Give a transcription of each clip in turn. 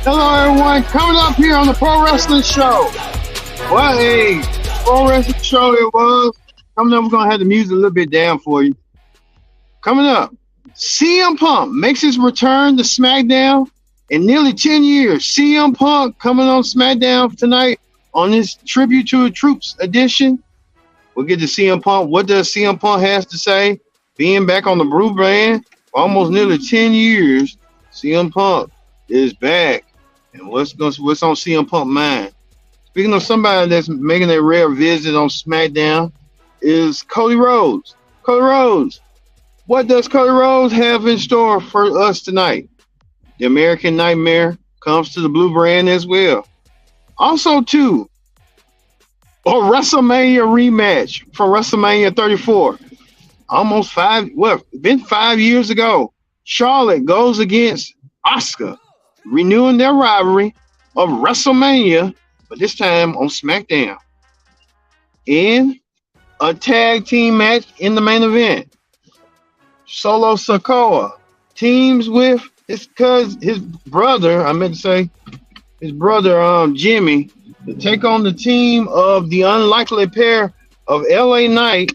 Hello, everyone. Coming up here on the Pro Wrestling Show. What a Pro Wrestling Show it was. Coming up, we're going to have the music a little bit down for you. Coming up, CM Punk makes his return to SmackDown in nearly 10 years. CM Punk coming on SmackDown tonight on his Tribute to the Troops edition. We'll get to CM Punk. What does CM Punk has to say? Being back on the Blue brand for almost nearly 10 years, CM Punk is back. And what's on CM Punk mind? Speaking of somebody that's making a rare visit on SmackDown is Cody Rhodes. Cody Rhodes. What does Cody Rhodes have in store for us tonight? The American Nightmare comes to the Blue brand as well. Also, too, a WrestleMania rematch for WrestleMania 34. Been 5 years ago. Charlotte goes against Asuka, renewing their rivalry of WrestleMania, but this time on SmackDown. In a tag team match in the main event, Solo Sikoa teams with his brother Jimmy, to take on the team of the unlikely pair of LA Knight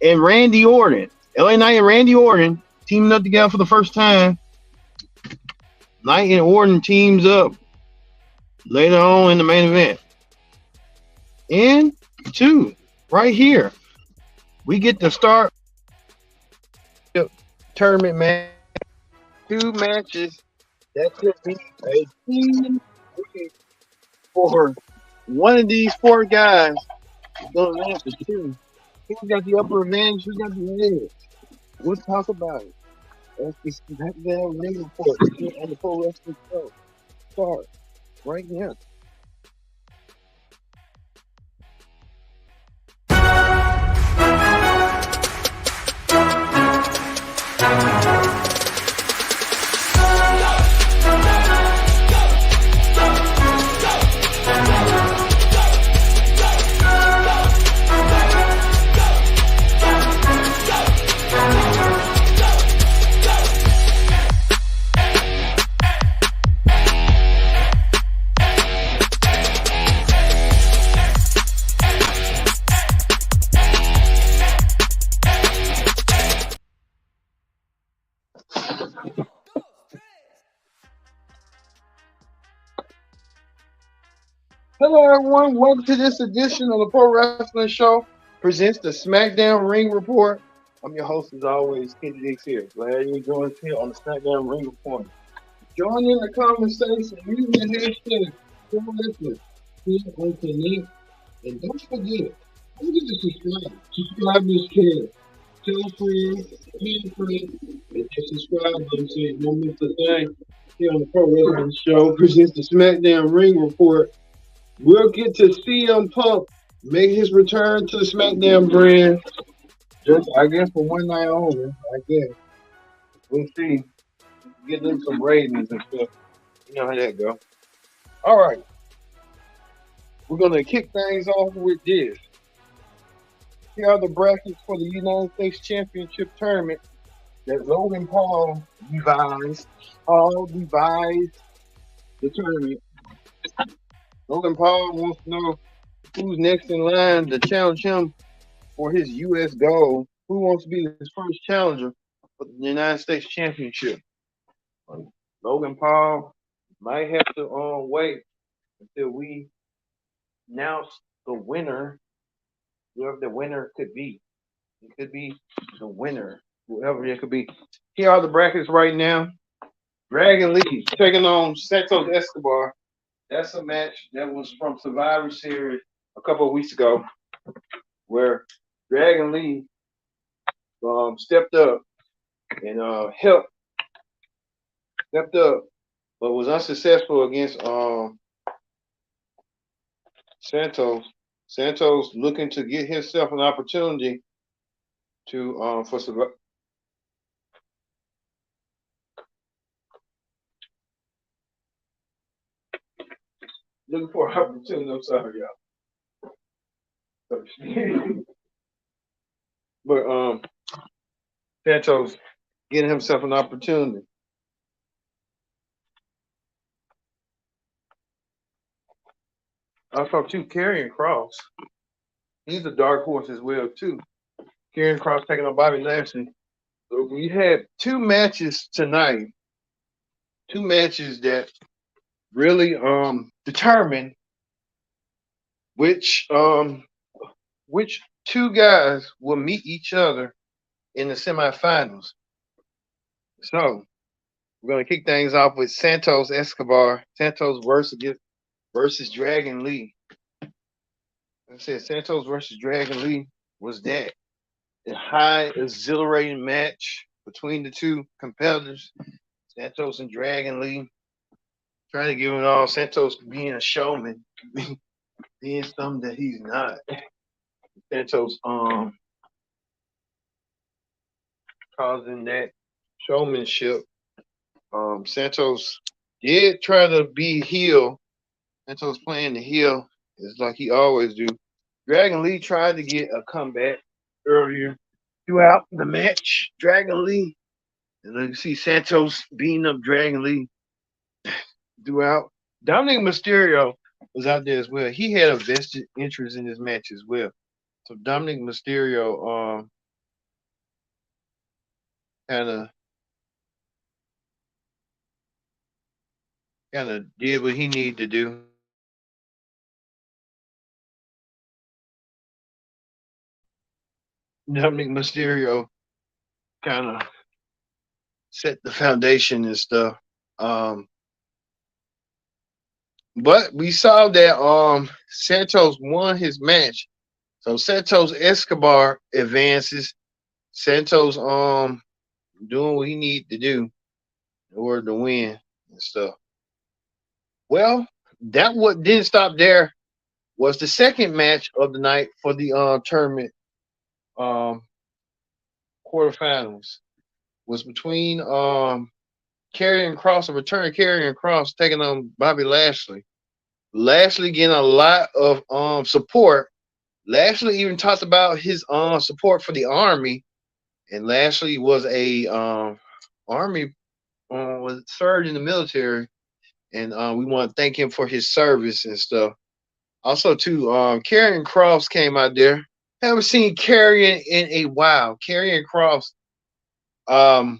and Randy Orton. LA Knight and Randy Orton teaming up together for the first time. Knight and Orton teams up later on in the main event. And two, right here, we get to start the tournament match. Two matches that could be a team for one of these four guys. Going to answer two. Who's got the upper advantage? Who's got the edge? We'll talk about it. That's the SmackDown Ring Report here on the Pro Wrestling Show. Start right now. Hello, everyone. Welcome to this edition of the Pro Wrestling Show. Presents the SmackDown Ring Report. I'm your host, as always, Kenny Dix here. Glad you joined us here on the SmackDown Ring Report. Join in the conversation using the hashtag ProWrestling on Connect. And don't forget to subscribe. Subscribe to this channel. Tell friends, pin friends, and just subscribe to so you don't miss a thing here on the Pro Wrestling Show. Presents the SmackDown Ring Report. We'll get to CM Punk make his return to the SmackDown brand. Just, I guess, for one night only. I guess. We'll see. Get them some ratings and stuff. You know how that go. All right. We're going to kick things off with this. Here are the brackets for the United States Championship Tournament that Logan Paul devised. Paul devised the tournament. Logan Paul wants to know who's next in line to challenge him for his U.S. gold. Who wants to be his first challenger for the United States Championship? Logan Paul might have to wait until we announce the winner, whoever the winner could be. It could be the winner, whoever it could be. Here are the brackets right now. Dragon Lee taking on Santos Escobar. That's a match that was from Survivor Series a couple of weeks ago, where Dragon Lee stepped up and stepped up, but was unsuccessful against Santos. Santos looking to get himself an opportunity to for Survivor. Looking for an opportunity. I'm sorry, y'all. But Santos getting himself an opportunity. Also, too, Karrion Cross. He's a dark horse as well, too. Karrion Cross taking on Bobby Lashley. So we had two matches tonight. Two matches that really determine which which two guys will meet each other in the semifinals. So we're gonna kick things off with Santos Escobar. Santos versus Dragon Lee. I said Santos versus Dragon Lee was that a high exhilarating match between the two competitors, Santos and Dragon Lee. Trying to give it all. Santos being a showman, being something that he's not. Santos causing that showmanship. Santos did try to be heel. Santos playing the heel is like he always do. Dragon Lee tried to get a comeback earlier throughout the match. Dragon Lee, and you see Santos beating up Dragon Lee throughout. Dominic Mysterio was out there as well. He had a vested interest in this match as well. So Dominic Mysterio kind of did what he needed to do. Dominic Mysterio kind of set the foundation and stuff. But we saw that Santos won his match. So Santos Escobar advances. Santos doing what he needed to do in order to win and stuff. Well, that what didn't stop there was the second match of the night for the tournament quarterfinals was between Karrion Cross, a return Karrion Cross taking on Bobby Lashley. Lashley getting a lot of support. Lashley even talked about his support for the army, and Lashley was a army was served in the military, and we want to thank him for his service and stuff. Also, too, Karrion Cross came out there. Haven't seen Karrion in a while. Karrion Cross was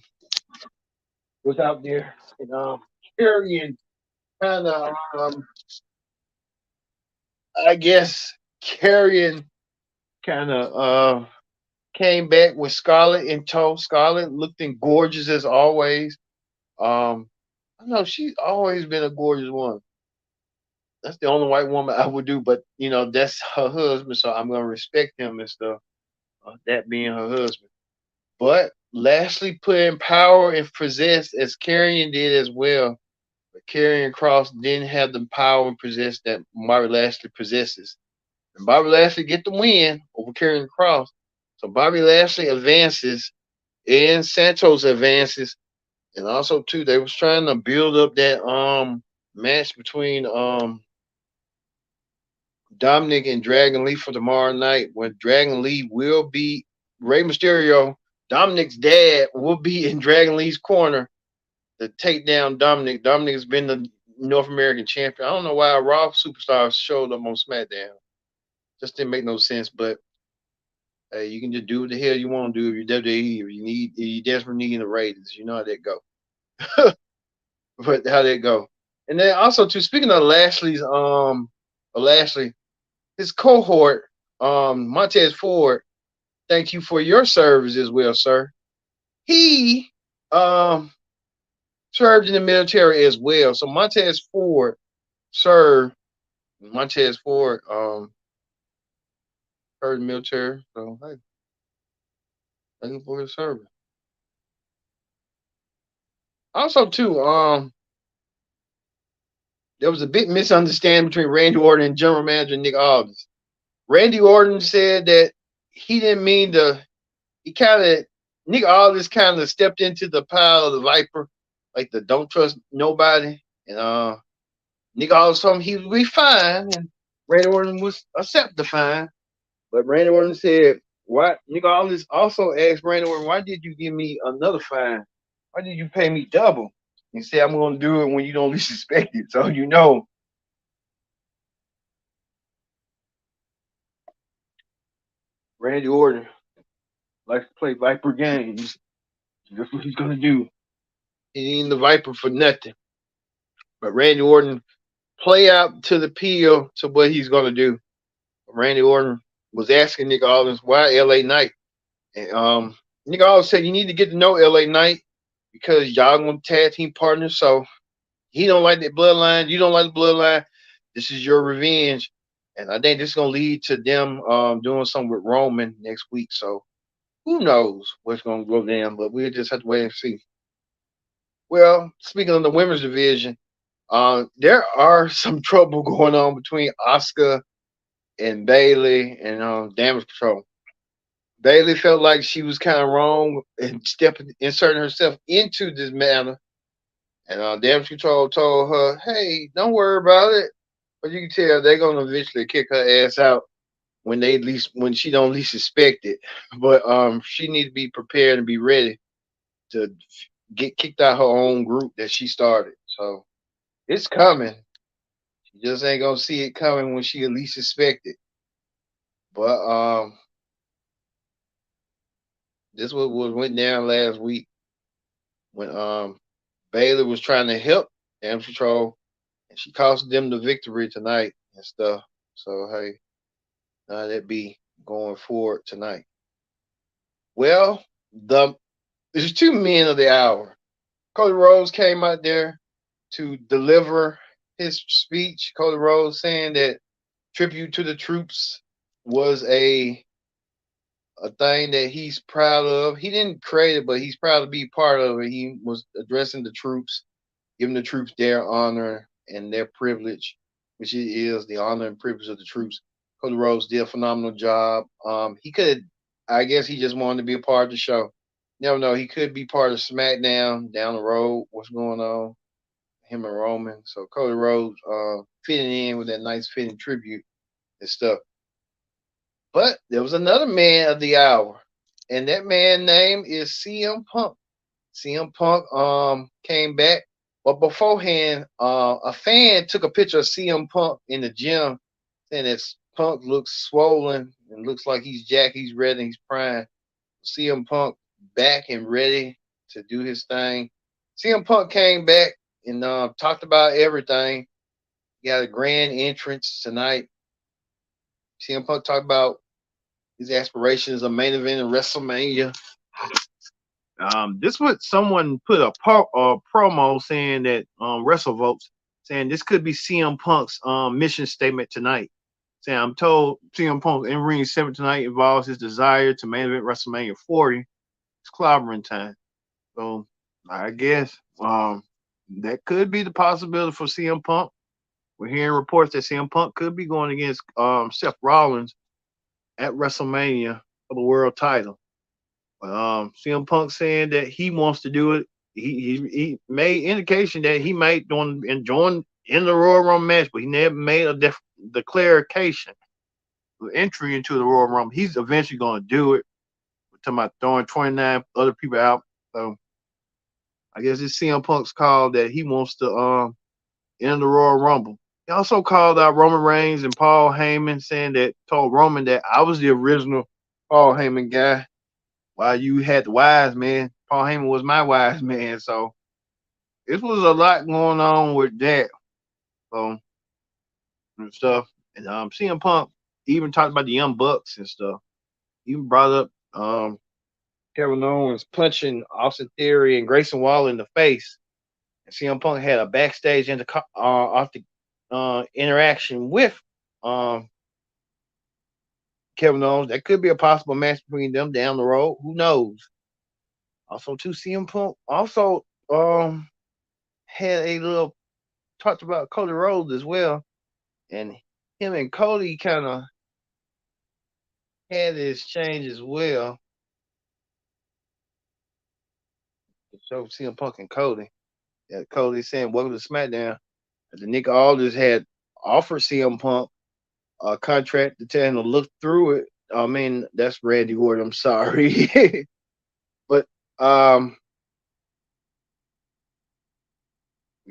out there, and Karrion kind of I guess Karrion kind of came back with Scarlett in tow. Scarlett looking gorgeous as always. I know she's always been a gorgeous woman. That's the only white woman I would do, but that's her husband, so I'm gonna respect him and stuff. That being her husband. But Lashley put in power and possessed as Karrion did as well. But Karrion Cross didn't have the power and possess that Bobby Lashley possesses. And Bobby Lashley get the win over Karrion Cross. So Bobby Lashley advances and Santos advances. And also too, they was trying to build up that match between Dominic and Dragon Lee for tomorrow night, when Dragon Lee will be Rey Mysterio. Dominic's dad will be in Dragon Lee's corner to take down Dominic. Dominic has been the North American champion. I don't know why Raw superstars showed up on SmackDown. Just didn't make no sense. But hey, you can just do what the hell you want to do if you're WWE. If you desperately need the ratings, you know how that go. But how that go. And then also too, speaking of Lashley, his cohort, Montez Ford, thank you for your service as well, sir. He served in the military as well. So Montez Ford served in the military. So hey, thank you for his service. Also too, there was a big misunderstanding between Randy Orton and General Manager Nick Aldis. Randy Orton said that he didn't mean to. Nick Aldis kind of stepped into the pile of the Viper, like the don't trust nobody. And Nick Aldis told him he would be fine, and Randy Orton was accept the fine. But Randy Orton said, "Why?" Nick Aldis also asked Randy Orton, "Why did you give me another fine? Why did you pay me double?" He said, "I'm going to do it when you don't least suspect it." So Randy Orton likes to play Viper games. That's what he's gonna do. He ain't the Viper for nothing. But Randy Orton play out to the peel to what he's gonna do. Randy Orton was asking Nick Aldis why LA Knight. And Nick Aldis said you need to get to know LA Knight because y'all gonna tag team partners. So he don't like that bloodline. You don't like the bloodline. This is your revenge. And I think this is gonna lead to them doing something with Roman next week. So who knows what's gonna go down, but we'll just have to wait and see. Well, speaking of the women's division, there are some trouble going on between Asuka and Bailey and Damage Control. Bailey felt like she was kind of wrong and inserting herself into this matter. And Damage Control told her, "Hey, don't worry about it." But you can tell they're gonna eventually kick her ass out when she don't least expect it. But she need to be prepared and be ready to get kicked out her own group that she started. So it's coming. She just ain't gonna see it coming when she at least expect it. But this was went down last week when Baylor was trying to help Damage Control, and she cost them the victory tonight and stuff. So hey, that be going forward tonight. Well, there's two men of the hour. Cody Rhodes came out there to deliver his speech. Cody Rhodes saying that tribute to the troops was a thing that he's proud of. He didn't create it, but he's proud to be part of it. He was addressing the troops, giving the troops their honor and their privilege, which it is the honor and privilege of the troops. Cody Rhodes did a phenomenal job. He could, I guess, he just wanted to be a part of the show. Never know. He could be part of SmackDown down the road. What's going on? Him and Roman. So Cody Rhodes fitting in with that nice fitting tribute and stuff. But there was another man of the hour, and that man name is CM Punk. CM Punk came back, but beforehand, a fan took a picture of CM Punk in the gym, saying that Punk looks swollen and looks like he's jacked, he's ready, he's primed. CM Punk back and ready to do his thing. CM Punk came back and talked about everything. He got a grand entrance tonight. CM Punk talked about his aspirations of main event in WrestleMania. This was someone put a promo saying that WrestleVotes saying this could be CM Punk's mission statement tonight. Saying I'm told CM Punk in ring 7 tonight involves his desire to main event WrestleMania 40. It's clobbering time. So I guess that could be the possibility for CM Punk. We're hearing reports that CM Punk could be going against Seth Rollins at WrestleMania for the world title. CM Punk saying that he wants to do it. He made indication that he might join in the Royal Rumble match, but he never made a declaration of entry into the Royal Rumble. He's eventually going to do it. We're talking about throwing 29 other people out. So I guess it's CM Punk's call that he wants to enter the Royal Rumble. He also called out Roman Reigns and Paul Heyman, told Roman that I was the original Paul Heyman guy. While you had the wise man, Paul Heyman was my wise man. So it was a lot going on with that. So and stuff. And CM Punk even talked about the Young Bucks and stuff. Even brought up Kevin Owens punching Austin Theory and Grayson Waller in the face. And CM Punk had a backstage interaction with Kevin Owens. That could be a possible match between them down the road. Who knows? Also, too, CM Punk also had a little talked about Cody Rhodes as well, and him and Cody kind of had this change as well. To show CM Punk and Cody. Yeah, Cody saying, "Welcome to SmackDown." And the Nick Aldis had offered CM Punk a contract to tell him to look through it. I mean, that's Randy Orton. I'm sorry, but we're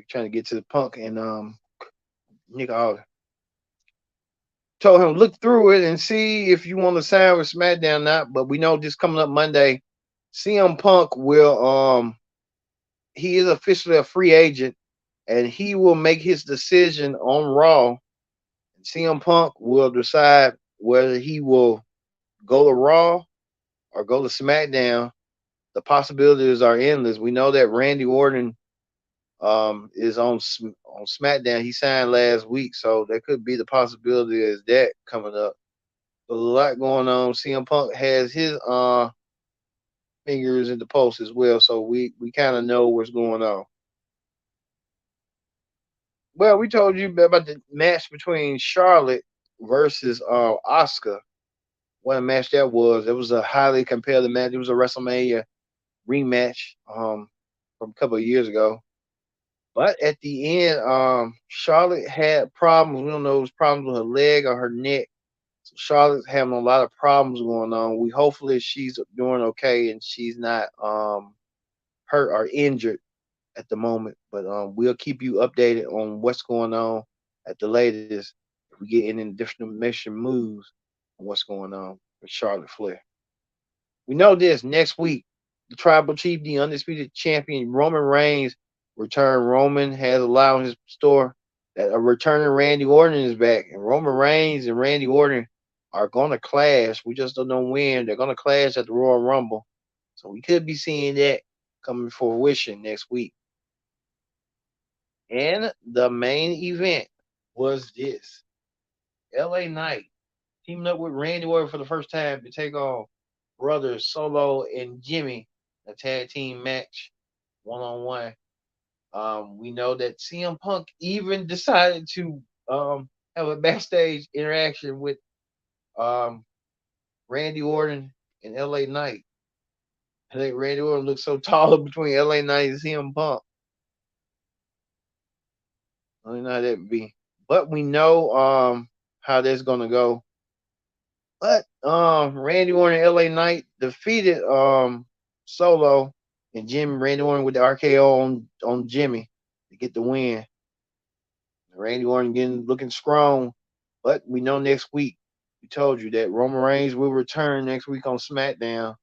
trying to get to the Punk and Nick Aldis. told him look through it and see if you want to sign with SmackDown or not. But we know this coming up Monday, CM Punk will he is officially a free agent and he will make his decision on Raw. CM Punk will decide whether he will go to Raw or go to SmackDown. The possibilities are endless. We know that Randy Orton is on SmackDown. He signed last week, so there could be the possibility of that coming up. So a lot going on. CM Punk has his fingers in the pulse as well, so we kind of know what's going on. Well, we told you about the match between Charlotte versus Oscar. What a match that was! It was a highly competitive match. It was a WrestleMania rematch from a couple of years ago. But at the end, Charlotte had problems. We don't know if it was problems with her leg or her neck. So Charlotte's having a lot of problems going on. We hopefully she's doing okay and she's not hurt or injured at the moment. But we'll keep you updated on what's going on at the latest. If we get any information moves on what's going on with Charlotte Flair. We know this next week. The tribal chief, the undisputed champion, Roman Reigns, return. Roman has allowed his store that a returning Randy Orton is back. And Roman Reigns and Randy Orton are going to clash. We just don't know when. They're going to clash at the Royal Rumble. So we could be seeing that coming to fruition next week. And the main event was this LA Knight teaming up with Randy Orton for the first time to take on brothers Solo and Jimmy, a tag team match, 1-on-1. We know that CM Punk even decided to have a backstage interaction with um, Randy Orton and LA Knight. I think Randy Orton looks so taller between LA Knight and CM Punk. I don't know how that would be. But we know how that's gonna go. But Randy Orton and LA Knight defeated Solo and Jimmy. Randy Orton with the RKO on Jimmy to get the win. Randy Orton getting looking strong. But we know next week, we told you that Roman Reigns will return next week on SmackDown.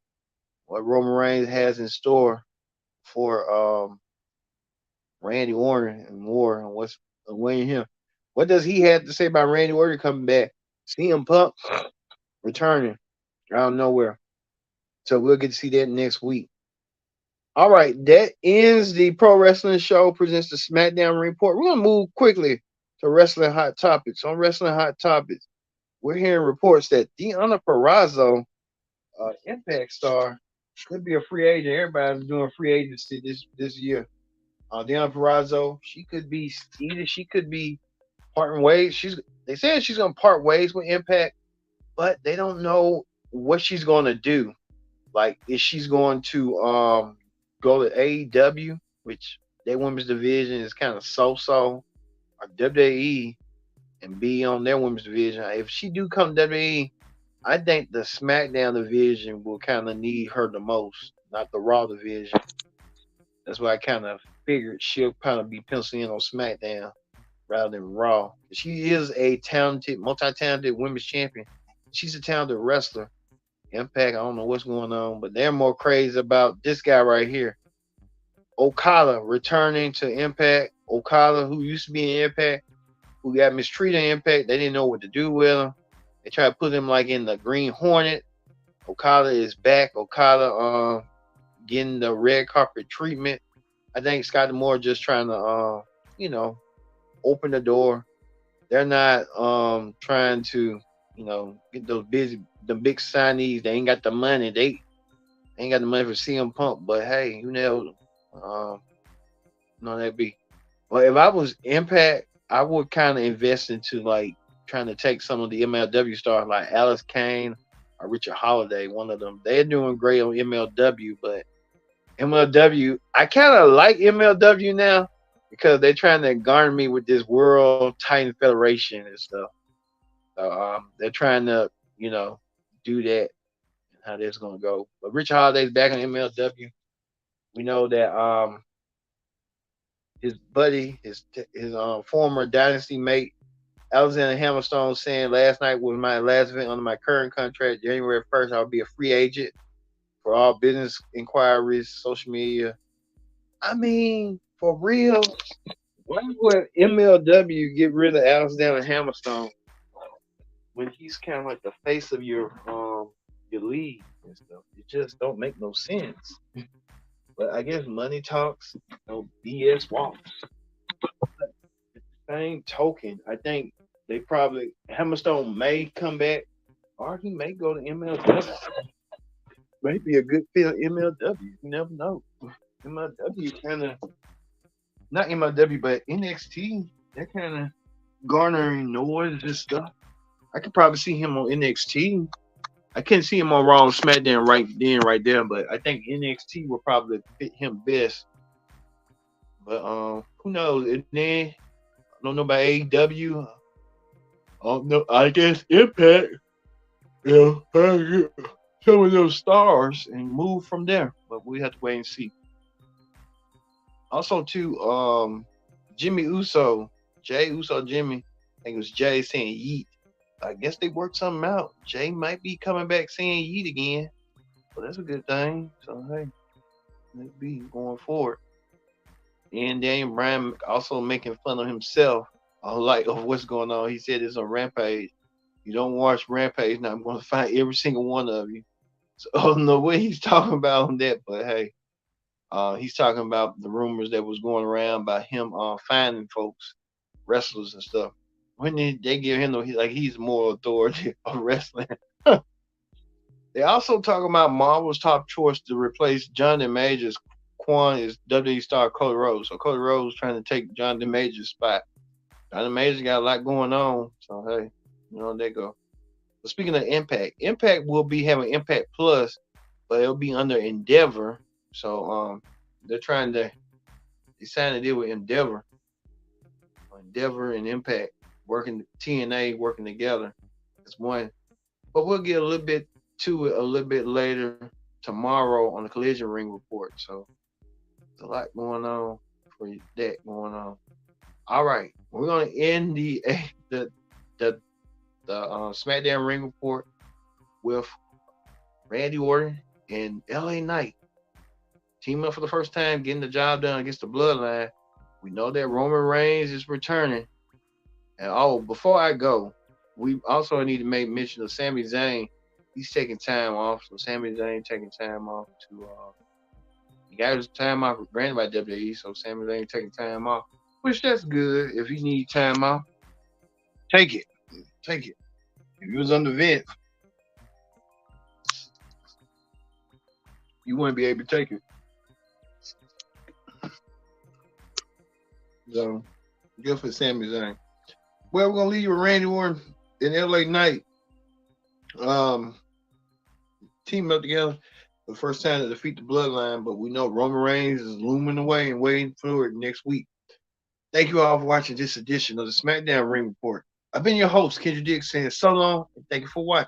What Roman Reigns has in store for Randy Orton and more and what's awaiting him. What does he have to say about Randy Orton coming back? CM Punk returning out of nowhere. So we'll get to see that next week. All right, that ends the Pro Wrestling Show presents the SmackDown Report. We're gonna move quickly to Wrestling Hot Topics. On Wrestling Hot Topics, we're hearing reports that Deonna Purrazzo, Impact star, could be a free agent. Everybody's doing free agency this year. Deonna Purrazzo, she could be parting ways. They said she's gonna part ways with Impact, but they don't know what she's gonna do. Like, is she's going to go to AEW, which their women's division is kind of so-so, or WWE and be on their women's division. If she do come to WWE, I think the SmackDown division will kind of need her the most, not the Raw division. That's why I kind of figured she'll kind of be penciled in on SmackDown rather than Raw. She is a talented, multi-talented women's champion. She's a talented wrestler. Impact, I don't know what's going on, but they're more crazy about this guy right here. Okada returning to Impact. Okada, who used to be in Impact, who got mistreated in Impact. They didn't know what to do with him. They tried to put him like in the Green Hornet. Okada is back. Okada getting the red carpet treatment. I think Scott Moore just trying to open the door. They're not trying to, get those the big signees. They ain't got the money. They ain't got the money for CM Punk. But hey, that'd be. Well, if I was Impact, I would kind of invest into like trying to take some of the MLW stars like Alice Kane or Richard Holiday. One of them. They're doing great on MLW, but MLW, I kind of like MLW now because they're trying to garner me with this World Titan Federation and stuff. So they're trying to, do that and how that's gonna go. But Richard Holiday's back on MLW. We know that his buddy, his former dynasty mate, Alexander Hammerstone saying last night was my last event under my current contract. January 1st, I'll be a free agent for all business inquiries, social media. I mean, for real, why would MLW get rid of Alexander Hammerstone when he's kind of like the face of your league and stuff? It just don't make no sense. But I guess money talks, BS walks. Same token, I think they probably Hammerstone may come back, or he may go to MLW. Maybe a good fit MLW. You never know. MLW kind of not MLW, but NXT. They're kind of garnering noise and stuff. I could probably see him on NXT. I couldn't see him on Raw and SmackDown right then, right there, but I think NXT will probably fit him best. But who knows? And then I don't know about AEW. No, I guess Impact. Yeah, some of those stars and move from there. But we have to wait and see. Also, too, Jimmy Uso, Jay Uso, Jimmy. I think it was Jay saying yeet. I guess they worked something out. Jay might be coming back saying yeet again. So that's a good thing. So hey, maybe going forward. And Daniel Bryan also making fun of himself, of what's going on. He said it's on Rampage. You don't watch Rampage, now I'm going to find every single one of you. So I don't know what he's talking about on that, but hey, he's talking about the rumors that was going around by him finding folks, wrestlers and stuff. When they give him he's more authority of wrestling. They also talking about Marvel's top choice to replace Jonathan Majors. Quan is WWE star Cody Rhodes. So Cody Rhodes trying to take Jonathan Majors' spot. Jonathan Majors got a lot going on. So hey, there go. But speaking of Impact will be having Impact Plus, but it'll be under Endeavor. So they're trying to sign a deal with Endeavor. Endeavor and Impact working, TNA working together as one. But we'll get a little bit to it a little bit later tomorrow on the Collision Ring report. So there's a lot going on for that going on. All right, we're gonna end the SmackDown Ring report with Randy Orton and LA Knight team up for the first time, getting the job done against the Bloodline. We know that Roman Reigns is returning. And before I go, we also need to make mention of Sami Zayn. He's taking time off. So Sami Zayn taking time off to he got his time off granted by WWE, so Sami Zayn taking time off. Which that's good. If you need time off, take it. Take it. If you was under Vince, you wouldn't be able to take it. So good for Sami Zayn. Well, we're gonna leave you with Randy Orton and LA Knight. Team up together for the first time to defeat the Bloodline, but we know Roman Reigns is looming away and waiting for it next week. Thank you all for watching this edition of the SmackDown Ring Report. I've been your host, Kendra Dix, saying so long and thank you for watching.